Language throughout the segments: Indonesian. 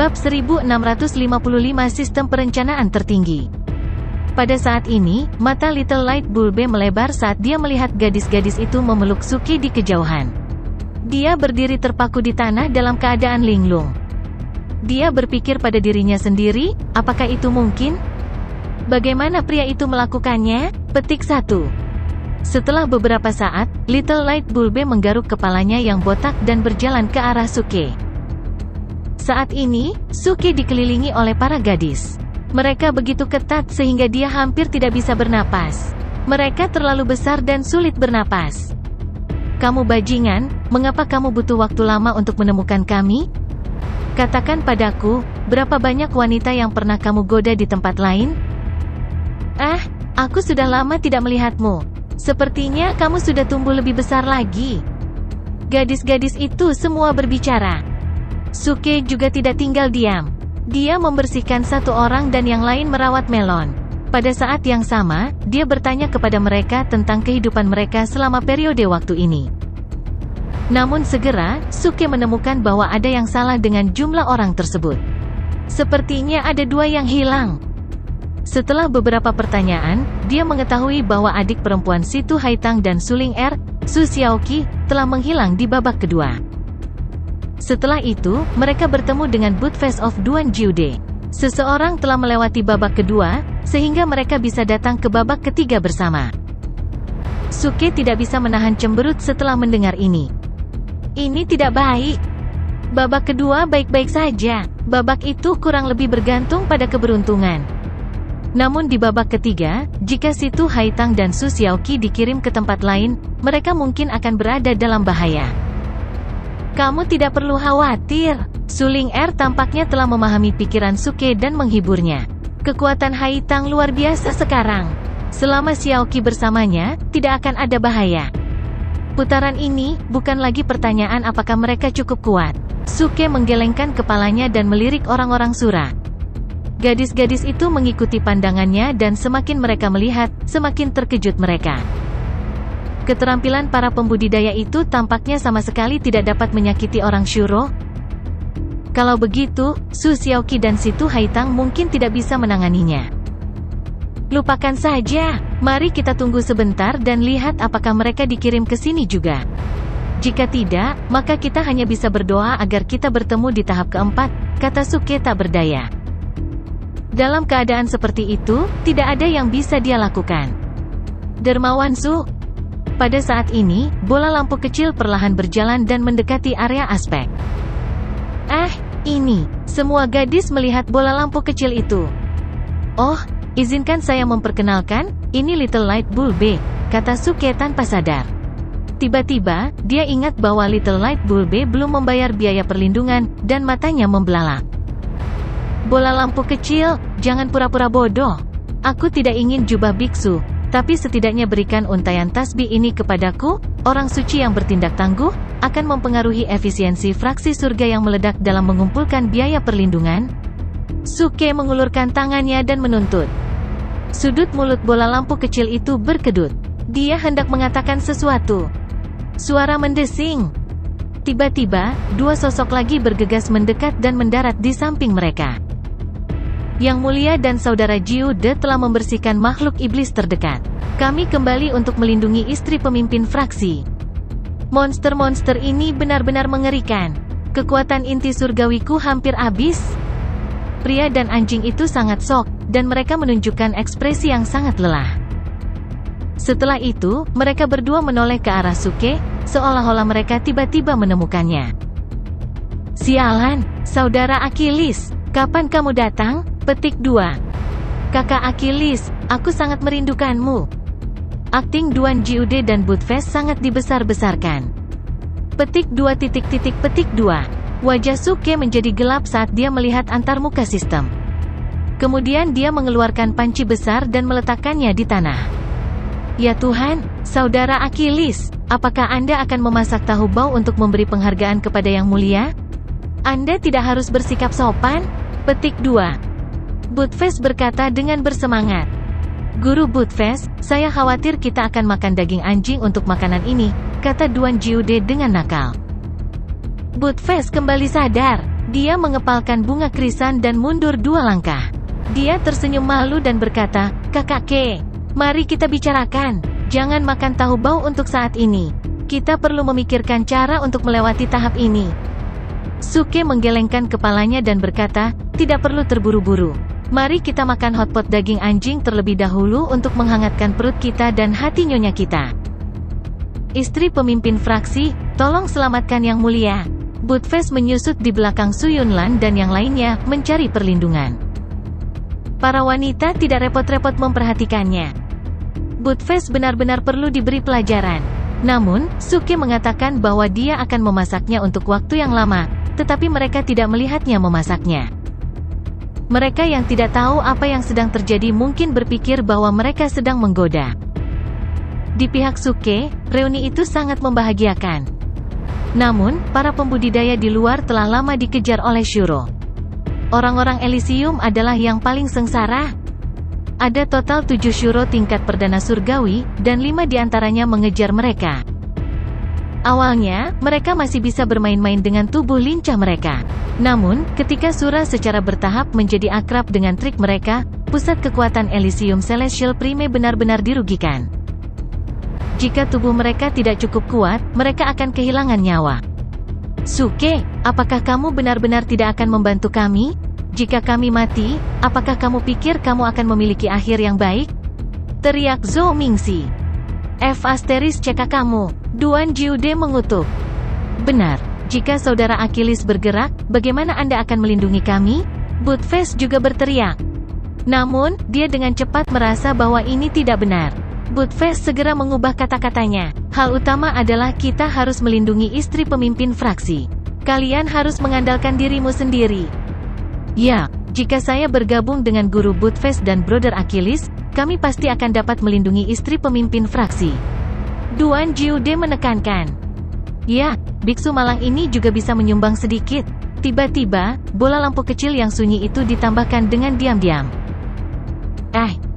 Bab 1655 Sistem Perencanaan Tertinggi. Pada saat ini, mata Little Light Bulbe melebar saat dia melihat gadis-gadis itu memeluk Suke di kejauhan. Dia berdiri terpaku di tanah dalam keadaan linglung. Dia berpikir pada dirinya sendiri, apakah itu mungkin? Bagaimana pria itu melakukannya? Petik 1. Setelah beberapa saat, Little Light Bulbe menggaruk kepalanya yang botak dan berjalan ke arah Suke. Saat ini, Suke dikelilingi oleh para gadis. Mereka begitu ketat sehingga dia hampir tidak bisa bernapas. Mereka terlalu besar dan sulit bernapas. Kamu bajingan, mengapa kamu butuh waktu lama untuk menemukan kami? Katakan padaku, berapa banyak wanita yang pernah kamu goda di tempat lain? Aku sudah lama tidak melihatmu. Sepertinya kamu sudah tumbuh lebih besar lagi. Gadis-gadis itu semua berbicara. Suke juga tidak tinggal diam. Dia membersihkan satu orang dan yang lain merawat melon. Pada saat yang sama, dia bertanya kepada mereka tentang kehidupan mereka selama periode waktu ini. Namun segera, Suke menemukan bahwa ada yang salah dengan jumlah orang tersebut. Sepertinya ada 2 yang hilang. Setelah beberapa pertanyaan, dia mengetahui bahwa adik perempuan Situ Haitang dan Suling Su Xiaoqi, telah menghilang di babak kedua. Setelah itu, mereka bertemu dengan Budfest of Duan Jiude. Seseorang telah melewati babak kedua, sehingga mereka bisa datang ke babak ketiga bersama. Suke tidak bisa menahan cemberut setelah mendengar ini. Ini tidak baik. Babak kedua baik-baik saja. Babak itu kurang lebih bergantung pada keberuntungan. Namun di babak ketiga, jika Situ Haitang dan Su Xiaoqi dikirim ke tempat lain, mereka mungkin akan berada dalam bahaya. Kamu tidak perlu khawatir. Suling tampaknya telah memahami pikiran Suke dan menghiburnya. Kekuatan Haitang luar biasa sekarang. Selama Xiaoqi bersamanya, tidak akan ada bahaya. Putaran ini, bukan lagi pertanyaan apakah mereka cukup kuat. Suke menggelengkan kepalanya dan melirik orang-orang Sura. Gadis-gadis itu mengikuti pandangannya dan semakin mereka melihat, semakin terkejut mereka. Keterampilan para pembudidaya itu tampaknya sama sekali tidak dapat menyakiti orang Shuro. Kalau begitu, Su Xiaoqi dan Situ Haitang mungkin tidak bisa menanganinya. Lupakan saja, mari kita tunggu sebentar dan lihat apakah mereka dikirim ke sini juga. Jika tidak, maka kita hanya bisa berdoa agar kita bertemu di tahap keempat, kata Suke tak berdaya. Dalam keadaan seperti itu, tidak ada yang bisa dia lakukan. Dermawan Su. Pada saat ini, bola lampu kecil perlahan berjalan dan mendekati area aspek. Ini, semua gadis melihat bola lampu kecil itu. Oh, izinkan saya memperkenalkan, ini Little Light Bulbe, kata Suke tanpa sadar. Tiba-tiba, dia ingat bahwa Little Light Bulbe belum membayar biaya perlindungan, dan matanya membelalak. Bola lampu kecil, jangan pura-pura bodoh. Aku tidak ingin jubah biksu. Tapi setidaknya berikan untaian tasbih ini kepadaku, orang suci yang bertindak tangguh, akan mempengaruhi efisiensi fraksi surga yang meledak dalam mengumpulkan biaya perlindungan. Suke mengulurkan tangannya dan menuntut. Sudut mulut bola lampu kecil itu berkedut. Dia hendak mengatakan sesuatu. Suara mendesing. Tiba-tiba, 2 sosok lagi bergegas mendekat dan mendarat di samping mereka. Yang Mulia dan Saudara Jiude telah membersihkan makhluk iblis terdekat. Kami kembali untuk melindungi istri pemimpin fraksi. Monster-monster ini benar-benar mengerikan. Kekuatan inti surgawiku hampir habis. Pria dan anjing itu sangat shock, dan mereka menunjukkan ekspresi yang sangat lelah. Setelah itu, mereka berdua menoleh ke arah Suke, seolah-olah mereka tiba-tiba menemukannya. Sialan, Saudara Achilles, kapan kamu datang? Petik 2. Kakak Achilles, aku sangat merindukanmu. Akting Duan Jiude dan Budfest sangat dibesar-besarkan. Petik 2. Wajah Suke menjadi gelap saat dia melihat antarmuka sistem. Kemudian dia mengeluarkan panci besar dan meletakkannya di tanah. Ya Tuhan, Saudara Achilles, apakah Anda akan memasak tahu bau untuk memberi penghargaan kepada Yang Mulia? Anda tidak harus bersikap sopan. Petik 2. Budfest berkata dengan bersemangat. Guru Budfest, saya khawatir kita akan makan daging anjing untuk makanan ini, kata Duan Jiude dengan nakal. Budfest kembali sadar. Dia mengepalkan bunga krisan dan mundur 2 langkah. Dia tersenyum malu dan berkata, "Kakak Ke, mari kita bicarakan. Jangan makan tahu bau untuk saat ini. Kita perlu memikirkan cara untuk melewati tahap ini." Suke menggelengkan kepalanya dan berkata, "Tidak perlu terburu-buru. Mari kita makan hotpot daging anjing terlebih dahulu untuk menghangatkan perut kita dan hati nyonya kita." Istri pemimpin fraksi, "Tolong selamatkan Yang Mulia." Budfest menyusut di belakang Su Yunlan dan yang lainnya, mencari perlindungan. Para wanita tidak repot-repot memperhatikannya. Budfest benar-benar perlu diberi pelajaran. Namun, Suke mengatakan bahwa dia akan memasaknya untuk waktu yang lama, tetapi mereka tidak melihatnya memasaknya. Mereka yang tidak tahu apa yang sedang terjadi mungkin berpikir bahwa mereka sedang menggoda. Di pihak Suke, reuni itu sangat membahagiakan. Namun, para pembudidaya di luar telah lama dikejar oleh Shuro. Orang-orang Elysium adalah yang paling sengsara. Ada total 7 Shuro tingkat perdana surgawi, dan 5 diantaranya mengejar mereka. Awalnya, mereka masih bisa bermain-main dengan tubuh lincah mereka. Namun, ketika Sura secara bertahap menjadi akrab dengan trik mereka, pusat kekuatan Elysium Celestial Prime benar-benar dirugikan. Jika tubuh mereka tidak cukup kuat, mereka akan kehilangan nyawa. "Suke, apakah kamu benar-benar tidak akan membantu kami? Jika kami mati, apakah kamu pikir kamu akan memiliki akhir yang baik?" teriak Zhou Mingxi. "CK kamu." Duan Jiude mengutuk. "Benar, jika saudara Achilles bergerak, bagaimana Anda akan melindungi kami?" Budfest juga berteriak. Namun, dia dengan cepat merasa bahwa ini tidak benar. Budfest segera mengubah kata-katanya. "Hal utama adalah kita harus melindungi istri pemimpin fraksi. Kalian harus mengandalkan dirimu sendiri." "Ya, jika saya bergabung dengan guru Budfest dan Brother Achilles, kami pasti akan dapat melindungi istri pemimpin fraksi." Duan Jiude menekankan. "Ya, biksu malang ini juga bisa menyumbang sedikit." Tiba-tiba, bola lampu kecil yang sunyi itu ditambahkan dengan diam-diam.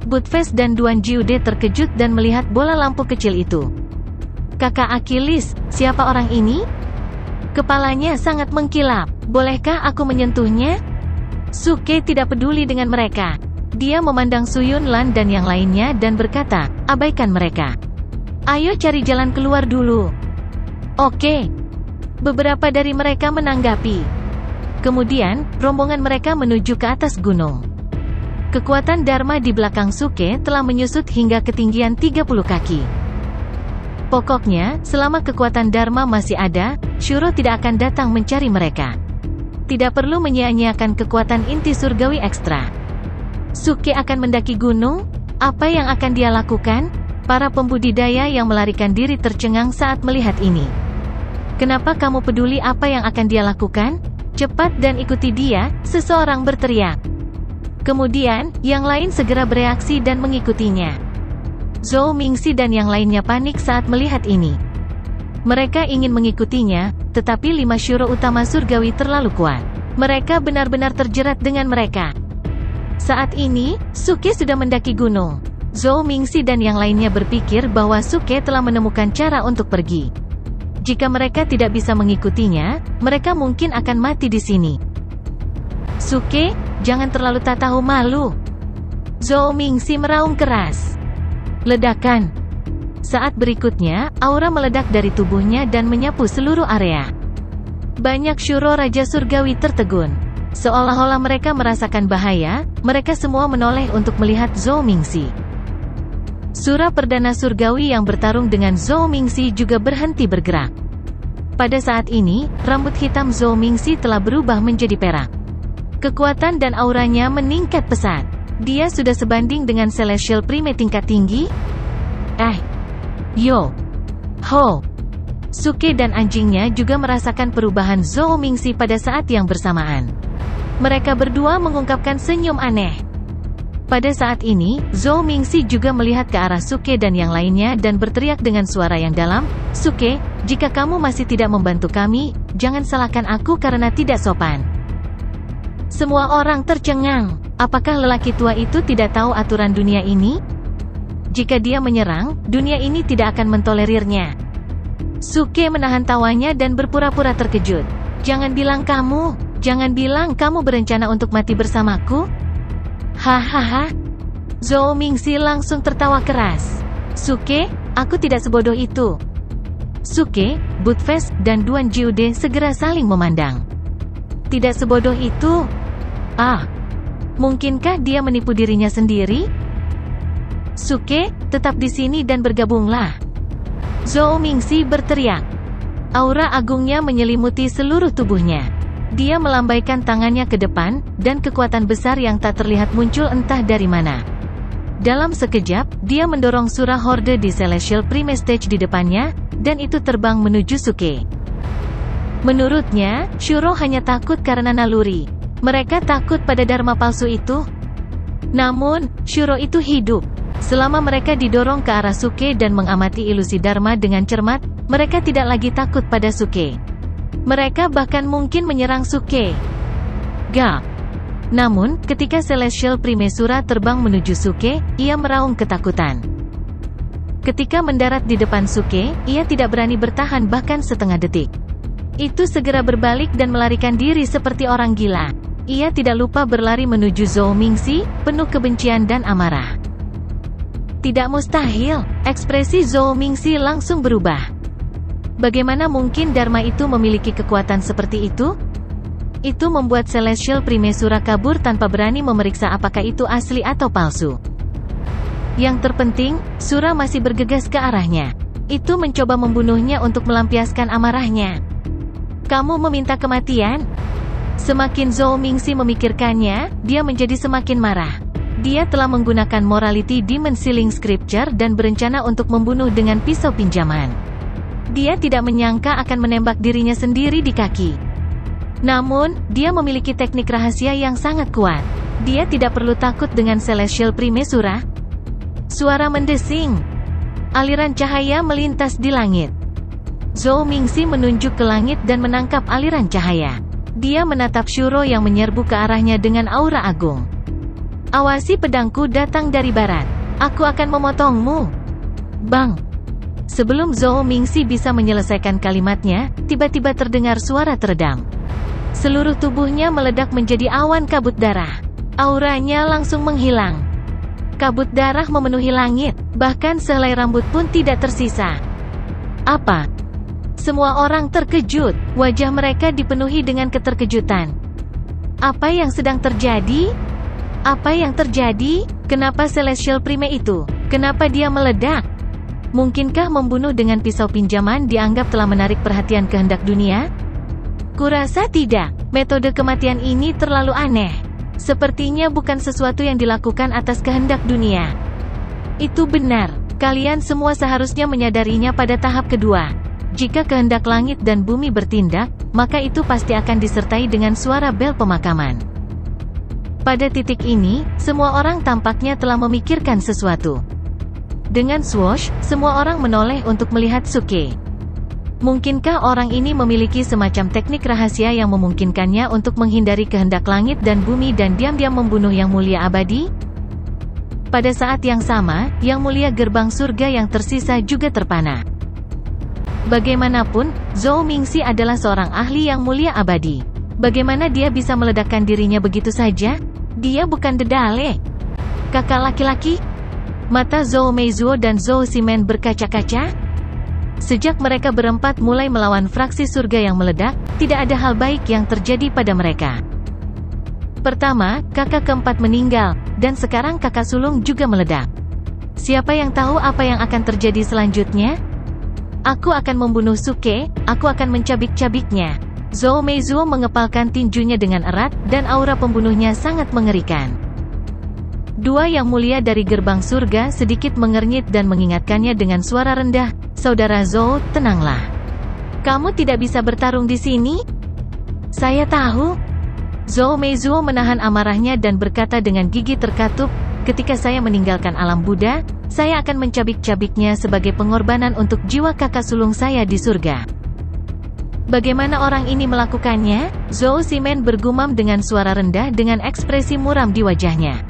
Budfest dan Duan Jiude terkejut dan melihat bola lampu kecil itu. "Kakak Achilles, siapa orang ini?" Kepalanya sangat mengkilap. "Bolehkah aku menyentuhnya?" Suke tidak peduli dengan mereka. Dia memandang Su Yunlan dan yang lainnya dan berkata, "Abaikan mereka. Ayo cari jalan keluar dulu." "Oke." Beberapa dari mereka menanggapi. Kemudian, rombongan mereka menuju ke atas gunung. Kekuatan Dharma di belakang Suke telah menyusut hingga ketinggian 30 kaki. Pokoknya, selama kekuatan Dharma masih ada, Shuro tidak akan datang mencari mereka. Tidak perlu menyia-nyiakan kekuatan inti surgawi ekstra. Suke akan mendaki gunung? Apa yang akan dia lakukan? Para pembudidaya yang melarikan diri tercengang saat melihat ini. "Kenapa kamu peduli apa yang akan dia lakukan? Cepat dan ikuti dia," seseorang berteriak. Kemudian, yang lain segera bereaksi dan mengikutinya. Zhou Mingxi dan yang lainnya panik saat melihat ini. Mereka ingin mengikutinya, tetapi 5 Shuro utama surgawi terlalu kuat. Mereka benar-benar terjerat dengan mereka. Saat ini, Suke sudah mendaki gunung. Zhou Mingxi dan yang lainnya berpikir bahwa Suke telah menemukan cara untuk pergi. Jika mereka tidak bisa mengikutinya, mereka mungkin akan mati di sini. "Suke, jangan terlalu tak tahu malu." Zhou Mingxi meraung keras. Ledakan. Saat berikutnya, aura meledak dari tubuhnya dan menyapu seluruh area. Banyak Shuro Raja Surgawi tertegun. Seolah-olah mereka merasakan bahaya, mereka semua menoleh untuk melihat Zhou Mingxi. Sura Perdana Surgawi yang bertarung dengan Zhou Mingxi juga berhenti bergerak. Pada saat ini, rambut hitam Zhou Mingxi telah berubah menjadi perak. Kekuatan dan auranya meningkat pesat. Dia sudah sebanding dengan Celestial Prime tingkat tinggi? Yo! Ho! Suke dan anjingnya juga merasakan perubahan Zhou Mingxi pada saat yang bersamaan. Mereka berdua mengungkapkan senyum aneh. Pada saat ini, Zhou Mingxi juga melihat ke arah Suke dan yang lainnya dan berteriak dengan suara yang dalam, "Suke, jika kamu masih tidak membantu kami, jangan salahkan aku karena tidak sopan." Semua orang tercengang. Apakah lelaki tua itu tidak tahu aturan dunia ini? Jika dia menyerang, dunia ini tidak akan mentolerirnya. Suke menahan tawanya dan berpura-pura terkejut. "Jangan bilang kamu." Jangan bilang kamu berencana untuk mati bersamaku? Hahaha. Zhou Mingxi langsung tertawa keras. Suke, aku tidak sebodoh itu. Suke, Butfest, dan Duan Jiude segera saling memandang. Tidak sebodoh itu? Ah, mungkinkah dia menipu dirinya sendiri? Suke, tetap di sini dan bergabunglah. Zhou Mingxi berteriak. Aura agungnya menyelimuti seluruh tubuhnya. Dia melambaikan tangannya ke depan, dan kekuatan besar yang tak terlihat muncul entah dari mana. Dalam sekejap, dia mendorong surah horde di Celestial Prime Stage di depannya, dan itu terbang menuju Suke. Menurutnya, Shuro hanya takut karena naluri. Mereka takut pada dharma palsu itu. Namun, Shuro itu hidup. Selama mereka didorong ke arah Suke dan mengamati ilusi dharma dengan cermat, mereka tidak lagi takut pada Suke. Mereka bahkan mungkin menyerang Suke. Gak. Namun, ketika Celestial Primesura terbang menuju Suke, ia meraung ketakutan. Ketika mendarat di depan Suke, ia tidak berani bertahan bahkan setengah detik. Itu segera berbalik dan melarikan diri seperti orang gila. Ia tidak lupa berlari menuju Zhou Mingxi, penuh kebencian dan amarah. Tidak mustahil, ekspresi Zhou Mingxi langsung berubah. Bagaimana mungkin Dharma itu memiliki kekuatan seperti itu? Itu membuat Celestial Primesura kabur tanpa berani memeriksa apakah itu asli atau palsu. Yang terpenting, Sura masih bergegas ke arahnya. Itu mencoba membunuhnya untuk melampiaskan amarahnya. Kamu meminta kematian? Semakin Zhou Mingxi memikirkannya, dia menjadi semakin marah. Dia telah menggunakan Morality Demon Sealing Scripture dan berencana untuk membunuh dengan pisau pinjaman. Dia tidak menyangka akan menembak dirinya sendiri di kaki. Namun, dia memiliki teknik rahasia yang sangat kuat. Dia tidak perlu takut dengan Celestial Primesura. Suara mendesing. Aliran cahaya melintas di langit. Zhou Mingxi menunjuk ke langit dan menangkap aliran cahaya. Dia menatap Shuro yang menyerbu ke arahnya dengan aura agung. Awasi pedangku datang dari barat. Aku akan memotongmu. Bang. Sebelum Zhou Mingxi bisa menyelesaikan kalimatnya, tiba-tiba terdengar suara teredam. Seluruh tubuhnya meledak menjadi awan kabut darah. Auranya langsung menghilang. Kabut darah memenuhi langit, bahkan sehelai rambut pun tidak tersisa. Apa? Semua orang terkejut, wajah mereka dipenuhi dengan keterkejutan. Apa yang sedang terjadi? Apa yang terjadi? Kenapa Celestial Prime itu? Kenapa dia meledak? Mungkinkah membunuh dengan pisau pinjaman dianggap telah menarik perhatian kehendak dunia? Kurasa tidak. Metode kematian ini terlalu aneh. Sepertinya bukan sesuatu yang dilakukan atas kehendak dunia. Itu benar. Kalian semua seharusnya menyadarinya pada tahap kedua. Jika kehendak langit dan bumi bertindak, maka itu pasti akan disertai dengan suara bel pemakaman. Pada titik ini, semua orang tampaknya telah memikirkan sesuatu. Dengan swoosh, semua orang menoleh untuk melihat Suke. Mungkinkah orang ini memiliki semacam teknik rahasia yang memungkinkannya untuk menghindari kehendak langit dan bumi dan diam-diam membunuh Yang Mulia Abadi? Pada saat yang sama, Yang Mulia gerbang surga yang tersisa juga terpana. Bagaimanapun, Zhou Mingxi adalah seorang ahli Yang Mulia Abadi. Bagaimana dia bisa meledakkan dirinya begitu saja? Dia bukan dedale. Kakak laki-laki? Mata Zhou Meizuo dan Zhou Ximen berkaca-kaca. Sejak mereka berempat mulai melawan fraksi surga yang meledak, tidak ada hal baik yang terjadi pada mereka. Pertama, kakak keempat meninggal, dan sekarang kakak sulung juga meledak. Siapa yang tahu apa yang akan terjadi selanjutnya? Aku akan membunuh Suke, aku akan mencabik-cabiknya. Zhou Meizuo mengepalkan tinjunya dengan erat, dan aura pembunuhnya sangat mengerikan. Dua Yang Mulia dari gerbang surga sedikit mengernyit dan mengingatkannya dengan suara rendah, "Saudara Zhou, tenanglah. Kamu tidak bisa bertarung di sini?" "Saya tahu." Zhou Meizuo menahan amarahnya dan berkata dengan gigi terkatup, "Ketika saya meninggalkan alam Buddha, saya akan mencabik-cabiknya sebagai pengorbanan untuk jiwa kakak sulung saya di surga." "Bagaimana orang ini melakukannya?" Zhou Ximen bergumam dengan suara rendah dengan ekspresi muram di wajahnya.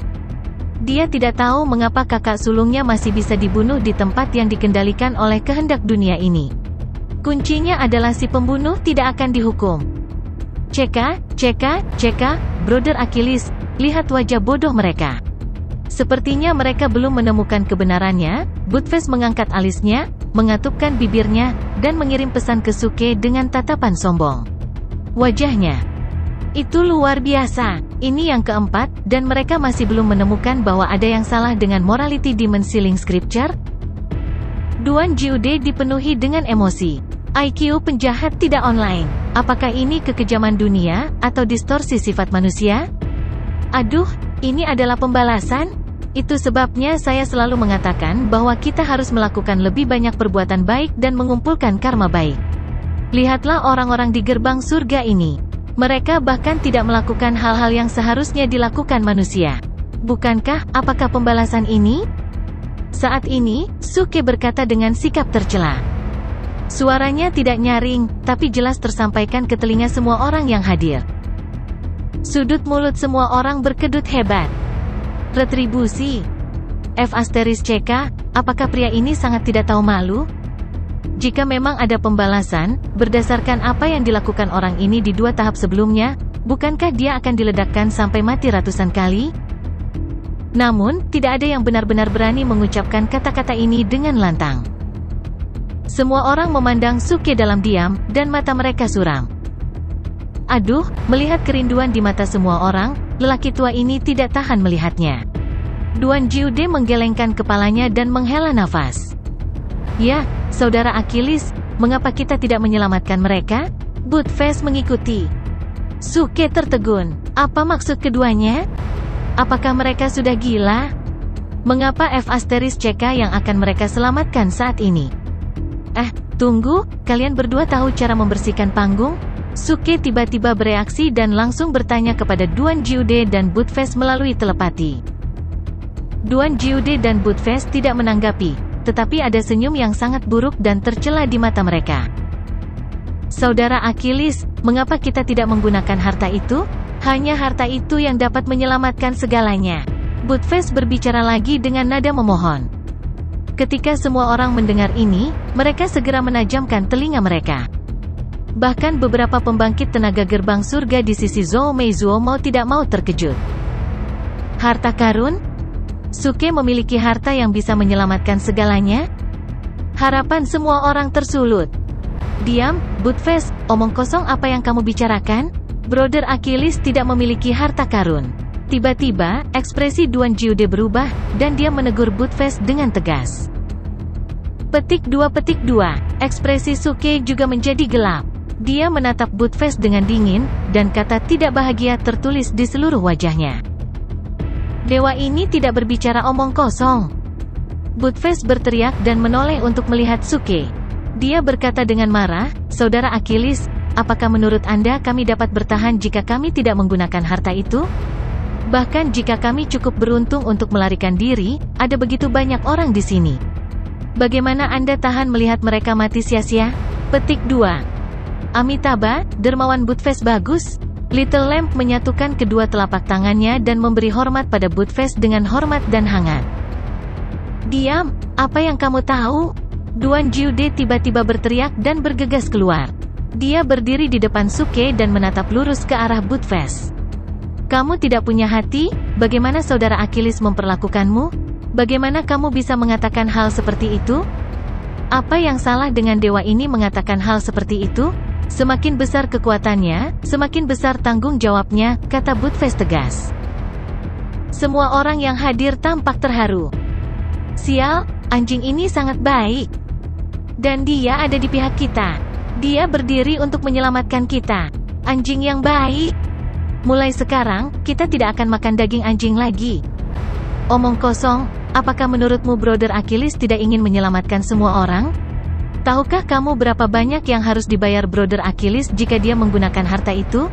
Dia tidak tahu mengapa kakak sulungnya masih bisa dibunuh di tempat yang dikendalikan oleh kehendak dunia ini. Kuncinya adalah si pembunuh tidak akan dihukum. CK, Brother Achilles, lihat wajah bodoh mereka. Sepertinya mereka belum menemukan kebenarannya. Buttface mengangkat alisnya, mengatupkan bibirnya, dan mengirim pesan ke Suke dengan tatapan sombong. Wajahnya itu luar biasa. Ini yang keempat, dan mereka masih belum menemukan bahwa ada yang salah dengan morality demon sealing scripture. Duan Jiude dipenuhi dengan emosi. IQ penjahat tidak online. Apakah ini kekejaman dunia, atau distorsi sifat manusia? Aduh, ini adalah pembalasan? Itu sebabnya saya selalu mengatakan bahwa kita harus melakukan lebih banyak perbuatan baik dan mengumpulkan karma baik. Lihatlah orang-orang di gerbang surga ini. Mereka bahkan tidak melakukan hal-hal yang seharusnya dilakukan manusia. Bukankah, apakah pembalasan ini? Saat ini, Suke berkata dengan sikap tercela. Suaranya tidak nyaring, tapi jelas tersampaikan ke telinga semua orang yang hadir. Sudut mulut semua orang berkedut hebat. Retribusi. CK, apakah pria ini sangat tidak tahu malu? Jika memang ada pembalasan, berdasarkan apa yang dilakukan orang ini di 2 tahap sebelumnya, bukankah dia akan diledakkan sampai mati ratusan kali? Namun, tidak ada yang benar-benar berani mengucapkan kata-kata ini dengan lantang. Semua orang memandang Suke dalam diam, dan mata mereka suram. Aduh, melihat kerinduan di mata semua orang, lelaki tua ini tidak tahan melihatnya. Duan Jiude menggelengkan kepalanya dan menghela nafas. Ya, saudara Achilles, mengapa kita tidak menyelamatkan mereka? Buttface mengikuti. Suke tertegun. Apa maksud keduanya? Apakah mereka sudah gila? Mengapa CK yang akan mereka selamatkan saat ini? Tunggu, kalian berdua tahu cara membersihkan panggung? Suke tiba-tiba bereaksi dan langsung bertanya kepada Duan Jiude dan Buttface melalui telepati. Duan Jiude dan Buttface tidak menanggapi, tetapi ada senyum yang sangat buruk dan tercela di mata mereka. Saudara Achilles, mengapa kita tidak menggunakan harta itu? Hanya harta itu yang dapat menyelamatkan segalanya. Buttface berbicara lagi dengan nada memohon. Ketika semua orang mendengar ini, mereka segera menajamkan telinga mereka. Bahkan beberapa pembangkit tenaga gerbang surga di sisi Zhou Meizuo mau tidak mau terkejut. Harta karun? Suke memiliki harta yang bisa menyelamatkan segalanya? Harapan semua orang tersulut. Diam, Buttface, omong kosong apa yang kamu bicarakan? Brother Achilles tidak memiliki harta karun. Tiba-tiba, ekspresi Duan Jiude berubah, dan dia menegur Buttface dengan tegas. Petik 2. Ekspresi Suke juga menjadi gelap. Dia menatap Buttface dengan dingin, dan kata tidak bahagia tertulis di seluruh wajahnya. Dewa ini tidak berbicara omong kosong. Buttface berteriak dan menoleh untuk melihat Suke. Dia berkata dengan marah, Saudara Achilles, apakah menurut Anda kami dapat bertahan jika kami tidak menggunakan harta itu? Bahkan jika kami cukup beruntung untuk melarikan diri, ada begitu banyak orang di sini. Bagaimana Anda tahan melihat mereka mati sia-sia? Petik 2. Amitabha, dermawan Buttface bagus. Little Lamp menyatukan kedua telapak tangannya dan memberi hormat pada Buttface dengan hormat dan hangat. Diam, apa yang kamu tahu? Duan Jiude tiba-tiba berteriak dan bergegas keluar. Dia berdiri di depan Suke dan menatap lurus ke arah Buttface. Kamu tidak punya hati? Bagaimana saudara Achilles memperlakukanmu? Bagaimana kamu bisa mengatakan hal seperti itu? Apa yang salah dengan dewa ini mengatakan hal seperti itu? Semakin besar kekuatannya, semakin besar tanggung jawabnya, kata Buttface tegas. Semua orang yang hadir tampak terharu. Sial, anjing ini sangat baik. Dan dia ada di pihak kita. Dia berdiri untuk menyelamatkan kita. Anjing yang baik. Mulai sekarang, kita tidak akan makan daging anjing lagi. Omong kosong, apakah menurutmu Brother Achilles tidak ingin menyelamatkan semua orang? Tahukah kamu berapa banyak yang harus dibayar Brother Achilles jika dia menggunakan harta itu?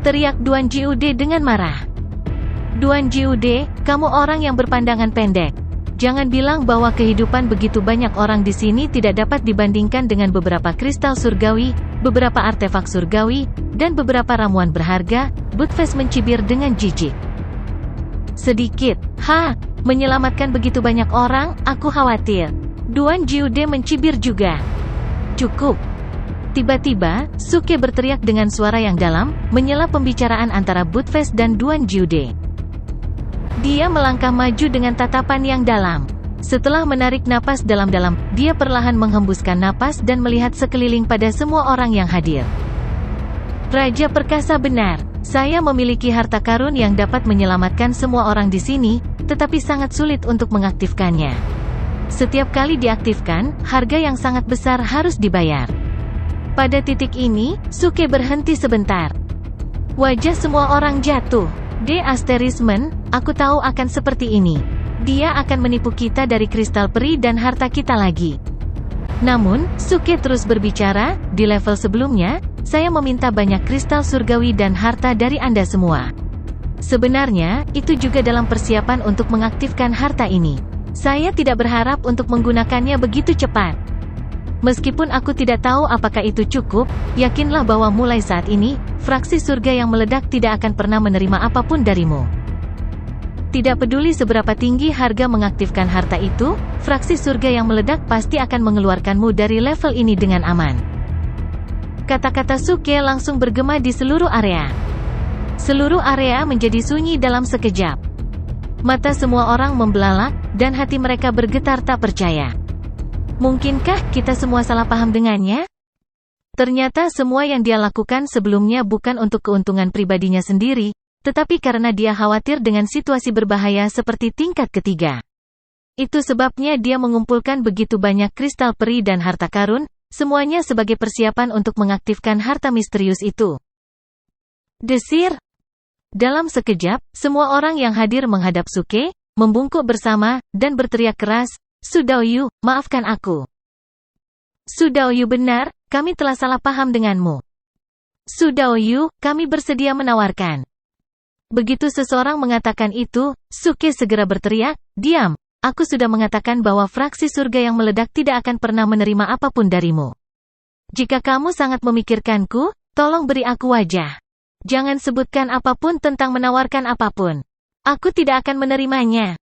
Teriak Duan Jiude dengan marah. Duan Jiude, kamu orang yang berpandangan pendek. Jangan bilang bahwa kehidupan begitu banyak orang di sini tidak dapat dibandingkan dengan beberapa kristal surgawi, beberapa artefak surgawi, dan beberapa ramuan berharga. Buttface mencibir dengan jijik. Sedikit, menyelamatkan begitu banyak orang, aku khawatir. Duan Jiude mencibir juga. Cukup. Tiba-tiba, Suke berteriak dengan suara yang dalam, menyela pembicaraan antara Buttfast dan Duan Jude. Dia melangkah maju dengan tatapan yang dalam. Setelah menarik napas dalam-dalam, dia perlahan menghembuskan napas dan melihat sekeliling pada semua orang yang hadir. Raja Perkasa benar, saya memiliki harta karun yang dapat menyelamatkan semua orang di sini, tetapi sangat sulit untuk mengaktifkannya. Setiap kali diaktifkan, harga yang sangat besar harus dibayar. Pada titik ini, Suke berhenti sebentar. Wajah semua orang jatuh. Aku tahu akan seperti ini. Dia akan menipu kita dari kristal peri dan harta kita lagi. Namun, Suke terus berbicara, di level sebelumnya, saya meminta banyak kristal surgawi dan harta dari Anda semua. Sebenarnya, itu juga dalam persiapan untuk mengaktifkan harta ini. Saya tidak berharap untuk menggunakannya begitu cepat. Meskipun aku tidak tahu apakah itu cukup, yakinlah bahwa mulai saat ini, fraksi surga yang meledak tidak akan pernah menerima apapun darimu. Tidak peduli seberapa tinggi harga mengaktifkan harta itu, fraksi surga yang meledak pasti akan mengeluarkanmu dari level ini dengan aman. Kata-kata Suke langsung bergema di seluruh area. Seluruh area menjadi sunyi dalam sekejap. Mata semua orang membelalak, dan hati mereka bergetar tak percaya. Mungkinkah kita semua salah paham dengannya? Ternyata semua yang dia lakukan sebelumnya bukan untuk keuntungan pribadinya sendiri, tetapi karena dia khawatir dengan situasi berbahaya seperti tingkat ketiga. Itu sebabnya dia mengumpulkan begitu banyak kristal peri dan harta karun, semuanya sebagai persiapan untuk mengaktifkan harta misterius itu. Desir. Dalam sekejap, semua orang yang hadir menghadap Suke, membungkuk bersama, dan berteriak keras, Su Daoyu, maafkan aku. Su Daoyu benar, kami telah salah paham denganmu. Su Daoyu, kami bersedia menawarkan. Begitu seseorang mengatakan itu, Suke segera berteriak, diam, aku sudah mengatakan bahwa fraksi surga yang meledak tidak akan pernah menerima apapun darimu. Jika kamu sangat memikirkanku, tolong beri aku wajah. Jangan sebutkan apapun tentang menawarkan apapun. Aku tidak akan menerimanya.